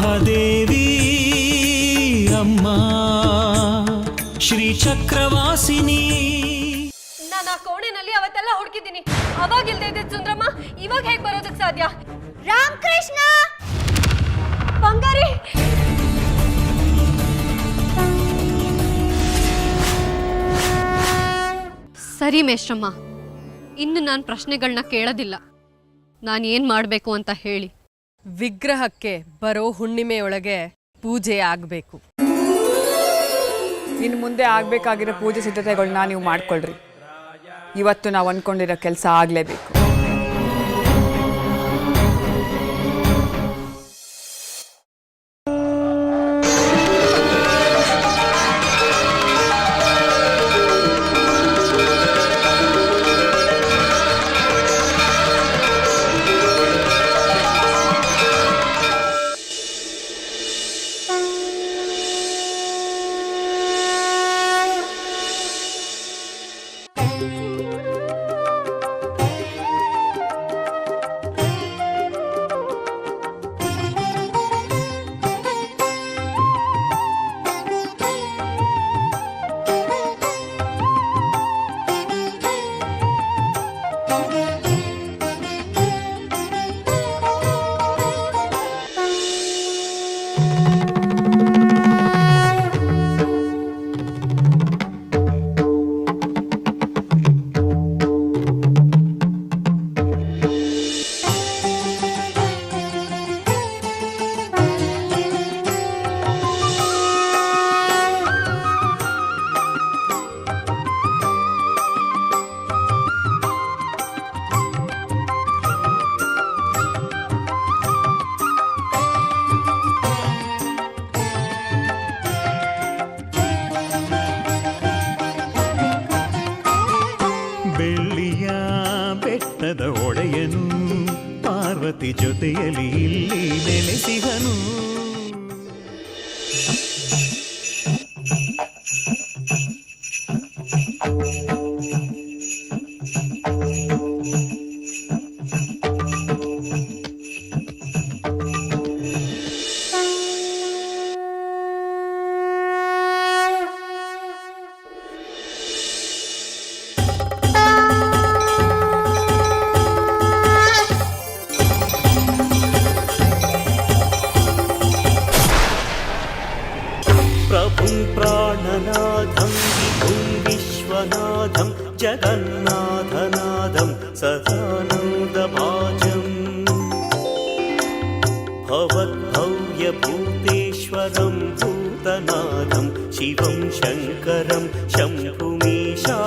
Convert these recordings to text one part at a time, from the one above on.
ಮಹಾದೇವಿ ಅಮ್ಮ ಶ್ರೀ ಚಕ್ರವಾಸಿನಿ. ನಾನು ಆ ಕೋಣೆನಲ್ಲಿ ಅವತ್ತೆಲ್ಲ ಹುಡುಕಿದ್ದೀನಿ. ಅವಾಗ ಇಲ್ದೇ ಇದ್ದ ಸುಂದ್ರಮ್ಮ ಇವಾಗ ಹೇಗೆ ಬರೋದಕ್ಕೆ ಸಾಧ್ಯ? ರಾಮಕೃಷ್ಣ ಬಂಗಾರಿ, ಸರಿ ಮೇಷ್ಟ್ರಮ್ಮ, ಇನ್ನು ನಾನು ಪ್ರಶ್ನೆಗಳನ್ನ ಕೇಳೋದಿಲ್ಲ. ನಾನು ಏನು ಮಾಡಬೇಕು ಅಂತ ಹೇಳಿ. ವಿಗ್ರಹಕ್ಕೆ ಬರೋ ಹುಣ್ಣಿಮೆಯೊಳಗೆ ಪೂಜೆ ಆಗಬೇಕು. ಇನ್ನು ಮುಂದೆ ಆಗಬೇಕಾಗಿರೋ ಪೂಜೆ ಸಿದ್ಧತೆಗಳನ್ನ ನೀವು ಮಾಡ್ಕೊಳ್ರಿ. ಇವತ್ತು ನಾವು ಅಂದ್ಕೊಂಡಿರೋ ಕೆಲಸ ಆಗಲೇಬೇಕು. ಒಡೆಯನು ಪಾರ್ವತಿ ಜೊತೆಯಲ್ಲಿ ಇಲ್ಲಿ ನೆಲೆಸಿದನು. प्राणनाथं विभुं विश्वनाथं जगन्नाथनाथं सदानन्दभाजम् भवद्भव्यभूतेश्वरं भूतनाथं शिवं शङ्करं शम्भुमीशानमीडे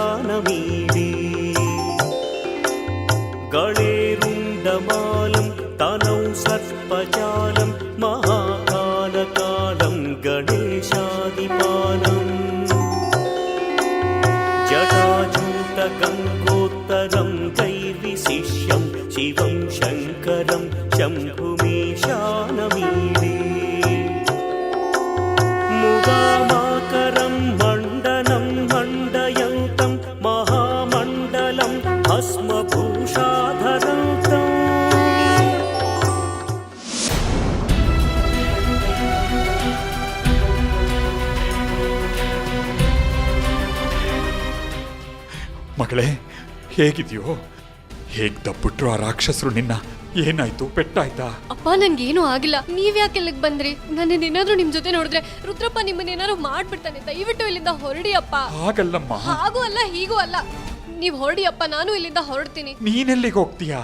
गणेरुण्डमालं तनौ सर्पजालं महाकालकालं गणेशादिपालम् जटाजूटगङ्गोत्तरं कैर्विशिष्यं शिवं शङ्करं शम्भुमीशानमीडे मुदामाकरं मण्डनं मण्डयन्तं महामण्डलं भस्मभूषाधरन्तम् ಮಗಳೇ, ಹೇಗಿದೆಯೋ? ಹೇಗ್ ದಬ್ಬಿಟ್ರು ಆ ರಾಕ್ಷಸರು ನಿನ್ನ? ಏನಾಯ್ತು? ಪೆಟ್ಟಾಯ್ತಾ? ಅಪ್ಪ, ನನ್ಗೇನು ಆಗಿಲ್ಲ. ನೀವ್ಯಾಕೆ ಇಲ್ಲಿಗೆ ಬಂದ್ರಿ? ನನ್ನೇನಾದ್ರೂ ನಿಮ್ ಜೊತೆ ನೋಡಿದ್ರೆ ರುದ್ರಪ್ಪ ನಿಮ್ಮನ್ನೇನಾದ್ರು ಮಾಡ್ಬಿಡ್ತಾನೆ. ದಯವಿಟ್ಟು ಇಲ್ಲಿಂದ ಹೊರಡಿ ಅಪ್ಪ. ಹಾಗಲ್ಲಮ್ಮ. ಹಾಗೂ ಅಲ್ಲ ಹೀಗೂ ಅಲ್ಲ. ನೀವ್ ಹೊರಡಿ ಅಪ್ಪ, ನಾನು ಇಲ್ಲಿಂದ ಹೊರಡ್ತೀನಿ. ನೀನೆಲ್ಲಿಗೆ ಹೋಗ್ತೀಯಾ?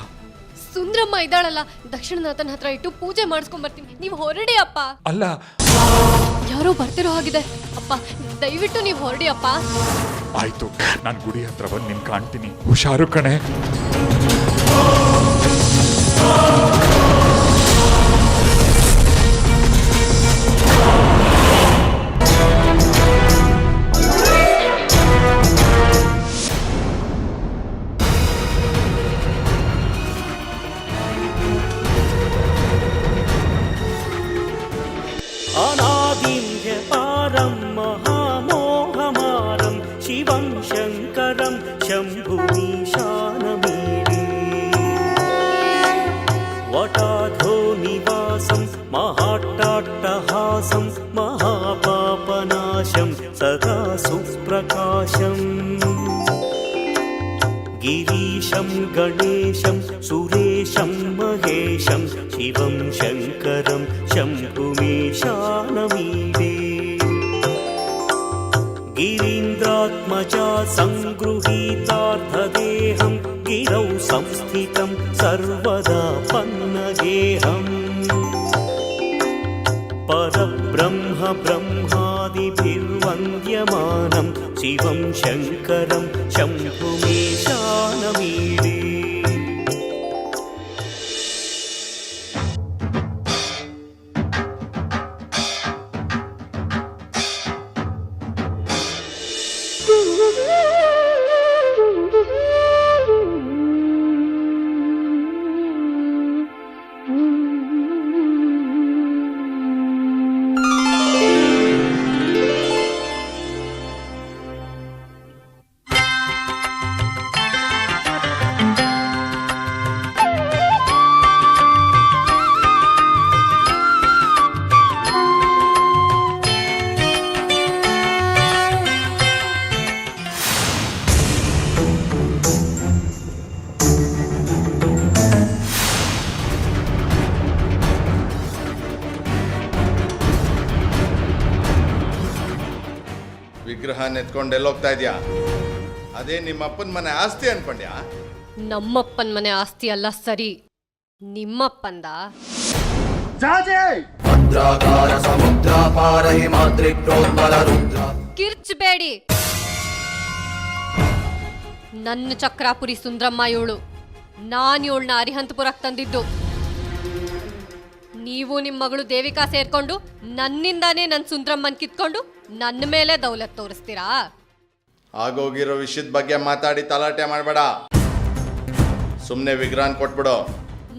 ಸುಂದ್ರಮ್ಮ ಇದ್ದಾಳಲ್ಲ, ದಕ್ಷಿಣನಾಥನ ಹತ್ರ ಇಟ್ಟು ಪೂಜೆ ಮಾಡಿಸ್ಕೊಂಡ್ ಬರ್ತೀನಿ. ನೀವ್ ಹೊರಡಿ ಅಪ್ಪ. ಅಲ್ಲ, ಯಾರೋ ಬರ್ತಿರೋ ಹಾಗಿದೆ ಅಪ್ಪ, ದಯವಿಟ್ಟು ನೀವ್ ಹೊರಡಿ ಅಪ್ಪ. ಆಯ್ತು, ನಾನು ಗುಡಿ ಹತ್ರ ಬಂದು ನಿನ್ ಕಾಣ್ತೀನಿ. ಹುಷಾರು ಕಣೆ. अनादिव्यपारं महामोहमारं शिवं शङ्करं शम्भुमीशानमीडे वटाधो निवासं महाट् अट्टाट्टहासं महापापनाशं सदा सुप्रकाशम् गिरीशं गणेशं सुरेशं महेशं शिवं शङ्करं शम्भुमीशानमीडे गिरीन्द्रात्मजा सङ्गृहीतार्थदेहं गिरौ संस्थितं सर्वदा पन्नगेहम् परब्रह्म ब्रह्मादिभिर्वन्द्यमानं शिवं शङ्करं शम्भुमीशानमीडे ವಿಗ್ರಹ ನೆತ್ಕೊಂಡು ಎಲ್ಲೋಗ್ತಾ ಇದ್ಯಾ? ಅದೇ ನಿಮ್ಮಪ್ಪನ ಮನೆ ಆಸ್ತಿ ಅನ್ಕೊಂಡ್ಯಾ? ನಮ್ಮಪ್ಪನ ಮನೆ ಆಸ್ತಿ ಅಲ್ಲ ಸರಿ, ನಿಮ್ಮಪ್ಪಂದ. ಕಿರ್ಚಬೇಡಿ, ನನ್ನ ಚಕ್ರಾಪುರಿ ಸುಂದ್ರಮ್ಮ ಇವಳು. ನಾನು ಇವಳನ್ನ ಅರಿಹಂತಪುರಕ್ಕೆ ತಂದಿದ್ದು. ನೀವು ನಿಮ್ಮ ಮಗಳು ದೇವಿಕಾ ಸೇರ್ಕೊಂಡು ನನ್ನಿಂದಾನೇ ನನ್ನ ಸುಂದ್ರಮ್ಮನ್ ಕಿತ್ಕೊಂಡು ನನ್ನ ಮೇಲೆ ದೌಲತ್ ತೋರಿಸ್ತೀರಾ? ಆಗೋಗಿರೋ ವಿಷಯದ ಬಗ್ಗೆ ಮಾತಾಡಿ ತಲಾಟೆ ಮಾಡಬೇಡ. ಸುಮ್ಮನೆ ವಿಗ್ರಹನ್ ಕೊಟ್ಬಿಡು.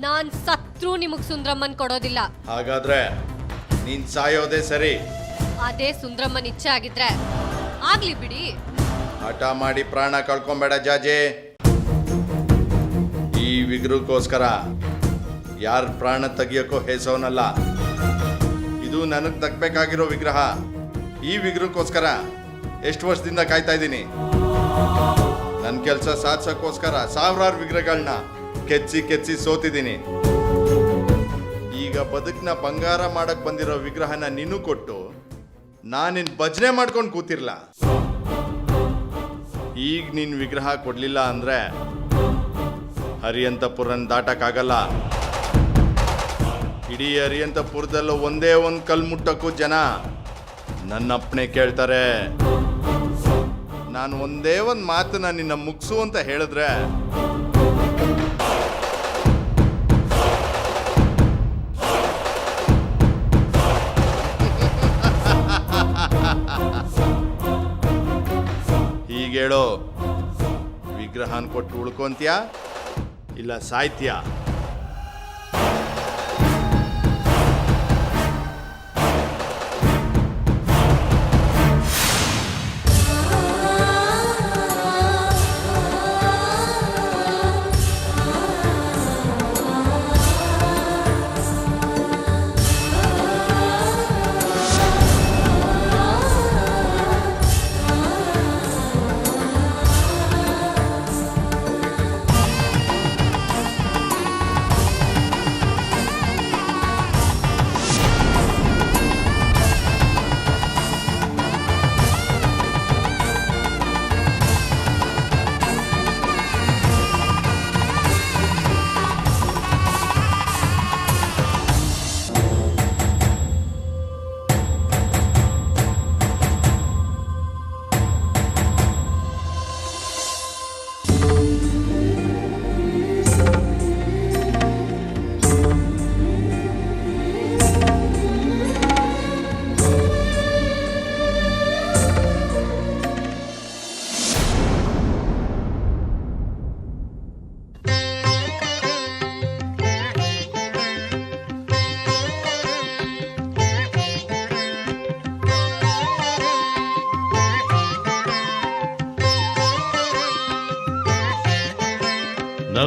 ನಾನ್ ಸತ್ರು ನಿಮಗ್ ಸುಂದ್ರಮ್ಮನ್ ಕೊಡೋದಿಲ್ಲ. ಹಾಗಾದ್ರೆ ನೀನ್ ಸಾಯೋದೇ ಸರಿ. ಅದೇ ಸುಂದ್ರಮ್ಮನ್ ಇಚ್ಛೆ ಆಗಿದ್ರೆ ಆಗ್ಲಿ ಬಿಡಿ. ಹಠ ಮಾಡಿ ಪ್ರಾಣ ಕಳ್ಕೊಂಬೇಡ ಜಾಜಿ. ಈ ವಿಗ್ರಹಕ್ಕೋಸ್ಕರ ಯಾರ ಪ್ರಾಣ ತೆಗಿಯೋಕ್ಕೋ ಹೇಸೋನಲ್ಲ. ಇದು ನನಗೆ ತಗ್ಬೇಕಾಗಿರೋ ವಿಗ್ರಹ. ಈ ವಿಗ್ರಹಕ್ಕೋಸ್ಕರ ಎಷ್ಟು ವರ್ಷದಿಂದ ಕಾಯ್ತಾ ಇದ್ದೀನಿ. ನನ್ನ ಕೆಲಸ ಸಾಧಿಸೋಕ್ಕೋಸ್ಕರ ಸಾವಿರಾರು ವಿಗ್ರಹಗಳನ್ನ ಕೆಚ್ಚಿ ಸೋತಿದ್ದೀನಿ. ಈಗ ಬದುಕನ್ನ ಬಂಗಾರ ಮಾಡಕ್ ಬಂದಿರೋ ವಿಗ್ರಹನ ನೀನು ಕೊಟ್ಟು ನಾನಿನ್ ಭಜನೆ ಮಾಡ್ಕೊಂಡು ಕೂತಿರ್ಲ. ಈಗ ನೀನ್ ವಿಗ್ರಹ ಕೊಡ್ಲಿಲ್ಲ ಅಂದ್ರೆ ಹರಿಯಂತಪುರನ್ ದಾಟಕ್ಕಾಗಲ್ಲ. ಇಡೀ ಹರಿಯಂತಪುರದಲ್ಲೂ ಒಂದೇ ಒಂದು ಕಲ್ ಮುಟ್ಟಕ್ಕೂ ಜನ ನನ್ನಪ್ಪಣೆ ಕೇಳ್ತಾರೆ. ನಾನು ಒಂದೇ ಒಂದು ಮಾತನ್ನ ನಿನ್ನ ಮುಗಿಸು ಅಂತ ಹೇಳಿದ್ರೆ ಹೀಗೇಳೋ, ವಿಗ್ರಹನ್ ಕೊಟ್ಟು ಉಳ್ಕೊಂತ್ಯಾ ಇಲ್ಲ ಸಾಯ್ತ್ಯಾ?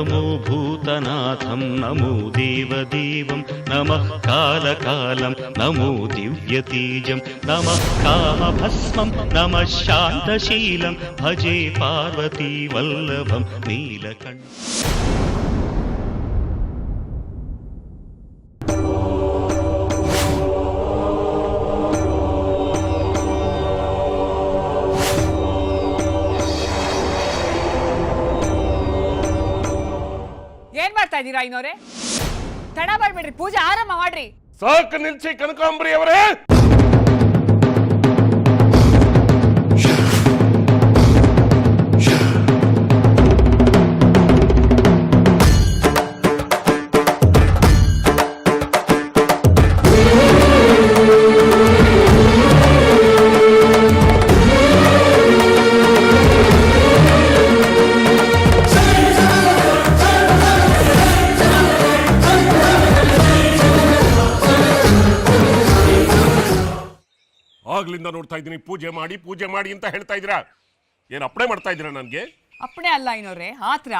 नमो भूतनाथं नमो देवदेवं नमः कालकालं नमो दिव्यतेजं नमः कामभस्मं नमः शान्तशीलं भजे पार्वती वल्लभं नीलकण्ठ. ಏನ್ ಮಾಡ್ತಾ ಇದ್ದೀರಾ ಐನೋರೆ? ತಡ ಮಾಡ್ಬೇಡ್ರಿ, ಪೂಜೆ ಆರಂಭ ಮಾಡ್ರಿ. ಸಾಕು ನಿಲ್ಸಿ ಕನಕಾಂಬರಿ ಅವರೇ. ಆಗ್ಲಿಂದ ನೋಡ್ತಾ ಇದ್ದೀನಿ ಪೂಜೆ ಮಾಡಿ ಅಂತ ಹೇಳ್ತಾ ಇದ್ದೀರಾ. ಏನ್ ಅಪ್ಪಣೆ ಮಾಡ್ತಾ ಇದ್ದೀರಾ ನನ್ಗೆ? ಅಪ್ಪಣೆ ಅಲ್ಲ ಐನೋರೆ, ಆತ್ರ.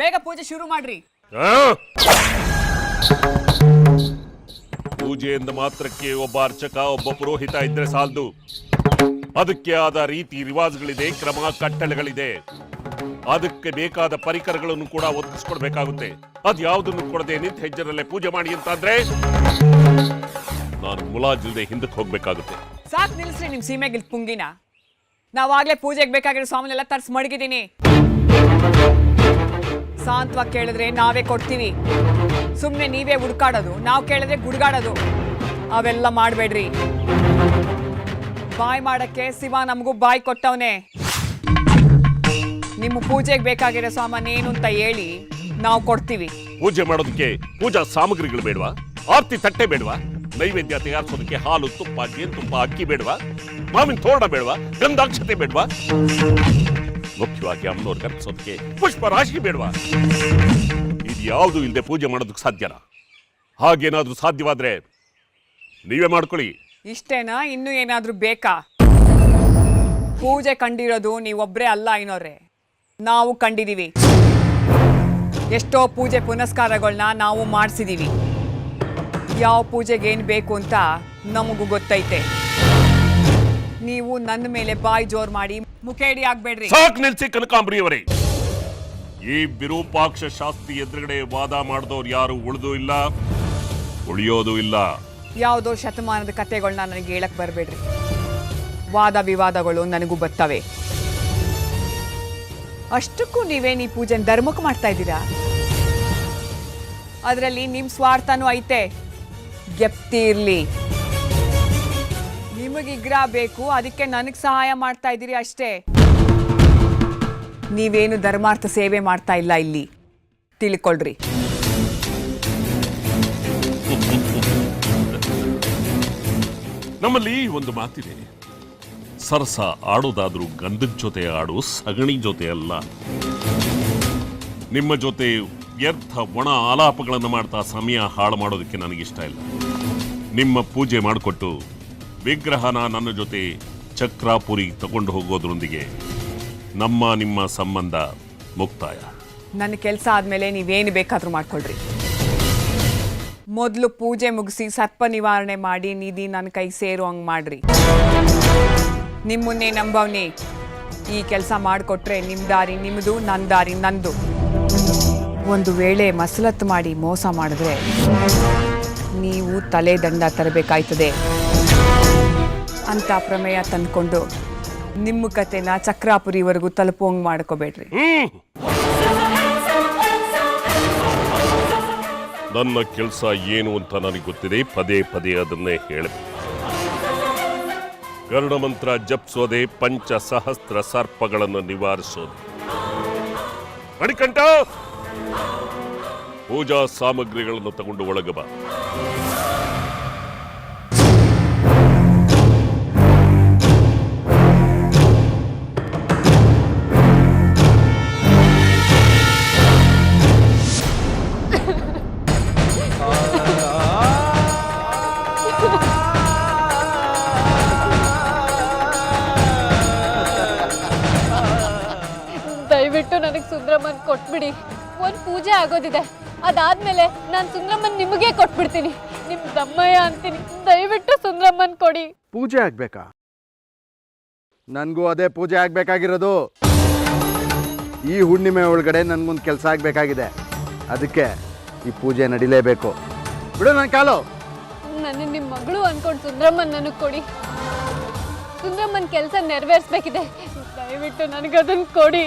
ಬೇಗ ಪೂಜೆ ಶುರು ಮಾಡ್ರಿ. ಪೂಜೆಯಿಂದ ಮಾತ್ರಕ್ಕೆ ಒಬ್ಬ ಅರ್ಚಕ ಒಬ್ಬ ಪುರೋಹಿತ ಇದ್ರೆ ಸಾಲದು. ಅದಕ್ಕೆ ಆದ ರೀತಿ ರಿವಾಜ್ಗಳಿದೆ, ಕ್ರಮ ಕಟ್ಟಳೆಗಳಿದೆ. ಅದಕ್ಕೆ ಬೇಕಾದ ಪರಿಕರಗಳನ್ನು ಕೂಡ ಒದಗಿಸ್ಕೊಡ್ಬೇಕಾಗುತ್ತೆ. ಅದ್ಯಾವುದನ್ನು ಕೊಡದೆ ನಿಂತ ಹೆಜ್ಜೆರಲ್ಲೇ ಪೂಜೆ ಮಾಡಿ ಅಂತ ಅಂದ್ರೆ ನಾನು ಮುಲಾಜಿಲ್ದೆ ಹಿಂದಕ್ಕೆ ಹೋಗ್ಬೇಕಾಗುತ್ತೆ. ಸಾಕ್ ನಿಲ್ಸ್ರಿ ನಿಮ್ ಸೀಮೆಗಿಲ್ ಪುಂಗಿನ. ನಾವಾಗ್ಲೇ ಪೂಜೆಗೆ ಬೇಕಾಗಿರೋ ಸಾಮಾನೆಲ್ಲ ತರ್ಸ್ ಮಡಗಿದ್ದೀನಿ. ಶಾಂತವಾಗಿ ಕೇಳಿದ್ರೆ ನಾವೇ ಕೊಡ್ತೀವಿ. ಸುಮ್ನೆ ನೀವೇ ಹುಡ್ಕಾಡೋದು, ನಾವು ಕೇಳಿದ್ರೆ ಗುಡ್ಗಾಡೋದು ಅವೆಲ್ಲ ಮಾಡ್ಬೇಡ್ರಿ. ಬಾಯ್ ಮಾಡಕ್ಕೆ ಶಿವ ನಮಗೂ ಬಾಯ್ ಕೊಟ್ಟವನೆ. ನಿಮ್ಮ ಪೂಜೆಗೆ ಬೇಕಾಗಿರೋ ಸಾಮಾನು ಏನು ಅಂತ ಹೇಳಿ ನಾವು ಕೊಡ್ತೀವಿ. ಪೂಜೆ ಮಾಡೋದಕ್ಕೆ ಪೂಜಾ ಸಾಮಗ್ರಿಗಳು ಬೇಡವಾ? ಆರ್ತಿ ತಟ್ಟೆ ಬೇಡವಾ? ನೈವೇದ್ಯ ತಯಾರಿಸೋದಕ್ಕೆ ಹಾಲು, ತುಪ್ಪ, ಜೇನುತುಪ್ಪ, ಅಕ್ಕಿ ಬೇಡವಾ? ಮಾವಿನ ತೋರಣ ಬೇಡವಾ? ಗಂಧಾಕ್ಷತೆ ಬೇಡವಾ? ಮುಖ್ಯವಾಗಿ ಅಮ್ಮನವ್ರು ಕರ್ಪಿಸೋದಕ್ಕೆ ಪುಷ್ಪ ರಾಶಿ ಬೇಡವಾ? ಇದು ಯಾವುದು ಇಲ್ಲದೆ ಪೂಜೆ ಮಾಡೋದಕ್ಕೆ ಸಾಧ್ಯನಾ? ಹಾಗೇನಾದ್ರೂ ಸಾಧ್ಯವಾದ್ರೆ ನೀವೇ ಮಾಡ್ಕೊಳ್ಳಿ. ಇಷ್ಟೇನಾ? ಇನ್ನೂ ಏನಾದ್ರೂ ಬೇಕಾ? ಪೂಜೆ ಕಂಡಿರೋದು ನೀವೊಬ್ರೇ ಅಲ್ಲ ಐನೋರೆ, ನಾವು ಕಂಡಿದೀವಿ. ಎಷ್ಟೋ ಪೂಜೆ ಪುನಸ್ಕಾರಗಳನ್ನ ನಾವು ಮಾಡಿಸಿದೀವಿ. ಯಾವ ಪೂಜೆಗೆ ಏನು ಬೇಕು ಅಂತ ನಮಗೂ ಗೊತ್ತೈತೆ. ನೀವು ನನ್ನ ಮೇಲೆ ಬಾಯಿ ಜೋರ್ ಮಾಡಿ ಮುಖೇಡಿ ಆಗ್ಬೇಡ್ರಿ. ಸಾಕ್ ನಿಲ್ಸಿ ಕನಕಾಂಬರಿ ಅವರೇ. ಈ ವಿರೂಪಾಕ್ಷ ಶಾಸ್ತ್ರಿ ಎದುರುಗಡೆ ವಾದ ಮಾಡಿದವ್ರು ಯಾರು ಉಳಿದು ಇಲ್ಲ, ಉಳಿಯೋದು ಇಲ್ಲ. ಯಾವುದೋ ಶತಮಾನದ ಕಥೆಗಳನ್ನ ನನಗೆ ಹೇಳಕ್ ಬರಬೇಡ್ರಿ. ವಾದ ವಿವಾದಗಳು ನನಗೂ ಬರ್ತವೆ. ಅಷ್ಟಕ್ಕೂ ನೀವೇನು ಈ ಪೂಜೆನ ಧರ್ಮಕ್ಕೆ ಮಾಡ್ತಾ ಇದ್ದೀರಾ? ಅದರಲ್ಲಿ ನಿಮ್ಮ ಸ್ವಾರ್ಥನೂ ಐತೆ. ಗೆಪ್ತಿ ಇರ್ಲಿ. ನಿಮಗಿಗ್ರ ಬೇಕು, ಅದಕ್ಕೆ ನನಗೆ ಸಹಾಯ ಮಾಡ್ತಾ ಇದ್ದೀರಿ ಅಷ್ಟೇ. ನೀವೇನು ಧರ್ಮಾರ್ಥ ಸೇವೆ ಮಾಡ್ತಾ ಇಲ್ಲ ಇಲ್ಲಿ, ತಿಳ್ಕೊಳ್ರಿ. ನಮ್ಮಲ್ಲಿ ಒಂದು ಮಾತಿದೆ, ಸರಸ ಆಡೋದಾದ್ರೂ ಗಂಧದ ಜೊತೆ ಆಡು, ಸಗಣಿ ಜೊತೆ ಅಲ್ಲ. ನಿಮ್ಮ ಜೊತೆ ವ್ಯರ್ಥ ಒಣ ಆಲಾಪಗಳನ್ನು ಮಾಡ್ತಾ ಸಮಯ ಹಾಳು ಮಾಡೋದಕ್ಕೆ ನನಗಿಷ್ಟ ಇಲ್ಲ. ನಿಮ್ಮ ಪೂಜೆ ಮಾಡಿಕೊಟ್ಟು ವಿಗ್ರಹನ ನನ್ನ ಜೊತೆ ಚಕ್ರಾಪುರಿ ತಗೊಂಡು ಹೋಗೋದ್ರೊಂದಿಗೆ ನಿಮ್ಮ ಸಂಬಂಧ ಮುಕ್ತಾಯ. ನನ್ನ ಕೆಲಸ ಆದಮೇಲೆ ನೀವೇನು ಬೇಕಾದರೂ ಮಾಡ್ಕೊಳ್ರಿ. ಮೊದಲು ಪೂಜೆ ಮುಗಿಸಿ ಸರ್ಪ ನಿವಾರಣೆ ಮಾಡಿ ನಿಧಿ ನನ್ನ ಕೈ ಸೇರೋ ಹಂಗೆ ಮಾಡ್ರಿ. ನಿಮ್ಮನ್ನೇ ನಂಬವ್ನಿ. ಈ ಕೆಲಸ ಮಾಡಿಕೊಟ್ರೆ ನಿಮ್ಮ ದಾರಿ ನಿಮ್ಮದು, ನನ್ನ ದಾರಿ ನಂದು. ಒಂದು ವೇಳೆ ಮಸಲತ್ತು ಮಾಡಿ ಮೋಸ ಮಾಡಿದ್ರೆ ನೀವು ತಲೆ ದಂಡ ತರಬೇಕಾಯ್ತದೆ ಅಂತ ಪ್ರಮೇಯ ತಂದ್ಕೊಂಡು ನಿಮ್ಮ ಕತೆನ ಚಕ್ರಾಪುರಿವರೆಗೂ ತಲುಪೋಂಗ್ ಮಾಡ್ಕೋಬೇಡ್ರಿ. ನನ್ನ ಕೆಲಸ ಏನು ಅಂತ ನನಗೆ ಗೊತ್ತಿದೆ. ಪದೇ ಪದೇ ಅದನ್ನೇ ಹೇಳಬೇಕು. ಗರುಡ ಮಂತ್ರ ಜಪಿಸೋದೆ, ಪಂಚಸಹಸ್ರ ಸರ್ಪಗಳನ್ನು ನಿವಾರಿಸೋದು. ಮಣಿಕಂಠ, ಪೂಜಾ ಸಾಮಗ್ರಿಗಳನ್ನು ತಗೊಂಡು ಒಳಗೆ ಬಾ. ದಯವಿಟ್ಟು ನನಗೆ ಸುಂದ್ರಮ್ಮನ್ ಕೊಟ್ಬಿಡಿ. ಒಂದು ಪೂಜೆ ಆಗೋದಿದೆ. ಅದಾದ್ಮೇಲೆ ನಾನು ಸುಂದ್ರಮ್ಮನ್ ನಿಮಗೆ ಕೊಟ್ಬಿಡ್ತೀನಿ. ನಿಮ್ ದಮ್ಮಯ್ಯ ಅಂತೀನಿ, ದಯವಿಟ್ಟು ಸುಂದ್ರಮ್ಮನ್ ಕೊಡಿ. ಪೂಜೆ ಆಗ್ಬೇಕಾ? ನನಗೂ ಅದೇ ಪೂಜೆ ಆಗ್ಬೇಕಾಗಿರೋದು. ಈ ಹುಣ್ಣಿಮೆ ಒಳಗಡೆ ನನ್ಗೊಂದು ಕೆಲಸ ಆಗ್ಬೇಕಾಗಿದೆ. ಅದಕ್ಕೆ ಈ ಪೂಜೆ ನಡಿಲೇಬೇಕು. ಬಿಡು ನನ್ನ ಕಾಲು. ನನ್ನ ನಿಮ್ಮ ಮಗಳು ಅನ್ಕೊಂಡು ಸುಂದ್ರಮ್ಮನ್ ನನಗೆ ಕೊಡಿ. ಸುಂದ್ರಮ್ಮನ್ ಕೆಲಸ ನೆರವೇರಿಸ್ಬೇಕಿದೆ. ದಯವಿಟ್ಟು ನನಗದನ್ನು ಕೊಡಿ.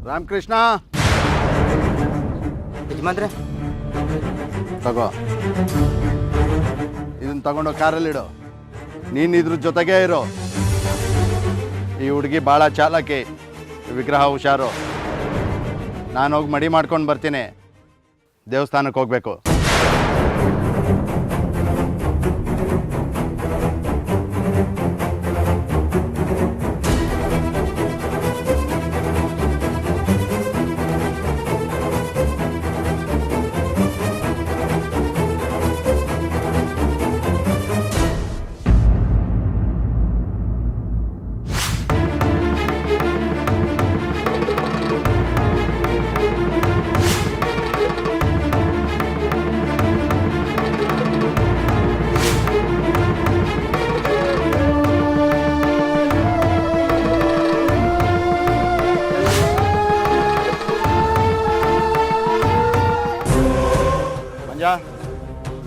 ರಾಮಕೃಷ್ಣ, ಯಜಮಾನ್ರೆ, ತಗೋ ಇದನ್ನ ತಗೊಂಡು ಕಾರಲ್ಲಿಡು. ನೀನು ಇದ್ರ ಜೊತೆಗೇ ಇರೋ. ಈ ಹುಡುಗಿ ಭಾಳ ಚಾಲಾಕಿ, ವಿಗ್ರಹ ಹುಷಾರು. ನಾನು ಹೋಗಿ ಮಡಿ ಮಾಡ್ಕೊಂಡು ಬರ್ತೀನಿ. ದೇವಸ್ಥಾನಕ್ಕೆ ಹೋಗ್ಬೇಕು.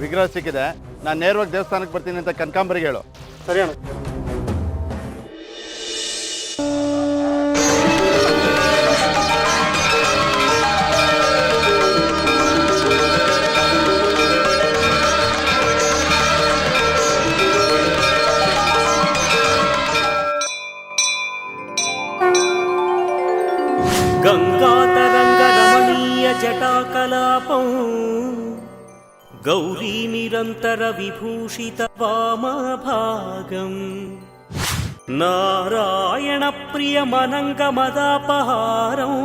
ವಿಗ್ರಹ ಸಿಕ್ಕಿದೆ. ನಾನು ನೇರವಾಗಿ ದೇವಸ್ಥಾನಕ್ಕೆ ಬರ್ತೀನಿ ಅಂತ ಕನಕಾಂಬರಿಗೆ ಹೇಳು. ಸರಿ ಅಣ್ಣ. గంగాతరంగరమణీయ జటాకలాపం గౌరీ నిరంతర విభూషిత వామభాగం నారాయణ ప్రియమనంగమదాపహారం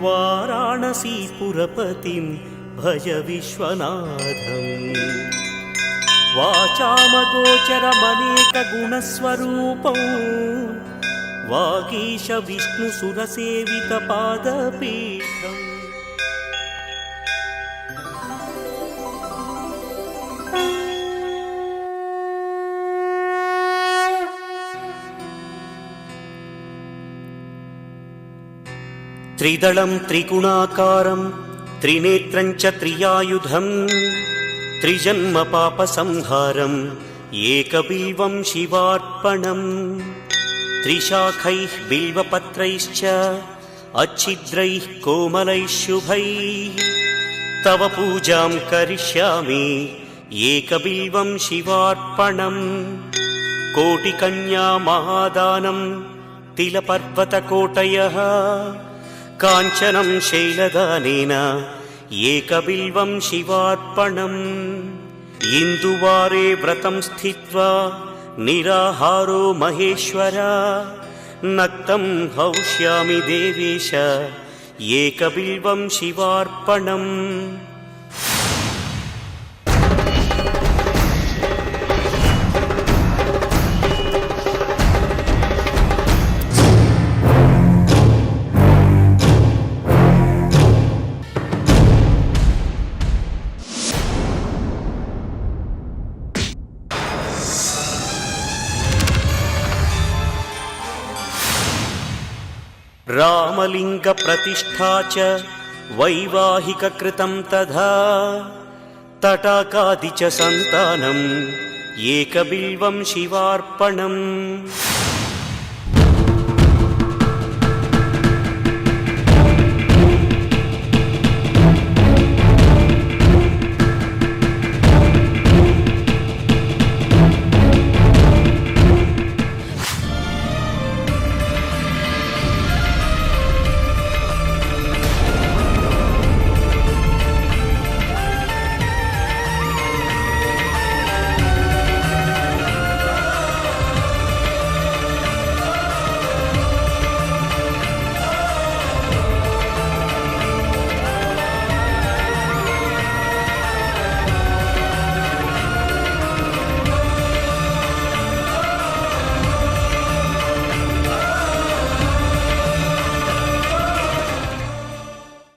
వారాణసీపురపతిం భజ విశ్వనాథం వాచామగోచరమనేక గుణస్వరూపం వాగీశ విష్ణు సురసేవిత పాదపీఠం. త్రిదళం త్రిగుణాకారం త్రినేత్రం చ త్రియాయుధం త్రిజన్మ పాప సంహారం ఏకబిల్వం శివార్పణం త్రిశాఖైః బిల్వపత్రైశ్చ अच्छिद्रैः कोमलैः शुभैः तव पूजां करिष्यामि एकबिल्वं शिवार्पणम् कोटिकन्या महादानं तिलपर्वतकोटयः काञ्चनं शैलदानेन एकबिल्वं शिवार्पणम् इन्दुवारे व्रतं स्थित्वा निराहारो महेश्वर नक्तं हौष्यामि देवेश एकबिल्वं शिवार्पणम्. रामलिंग प्रतिष्ठा च वैवाहिक कृतं तथा तटाकादि च संतानम् एकबिल्वं शिवार्पणम्.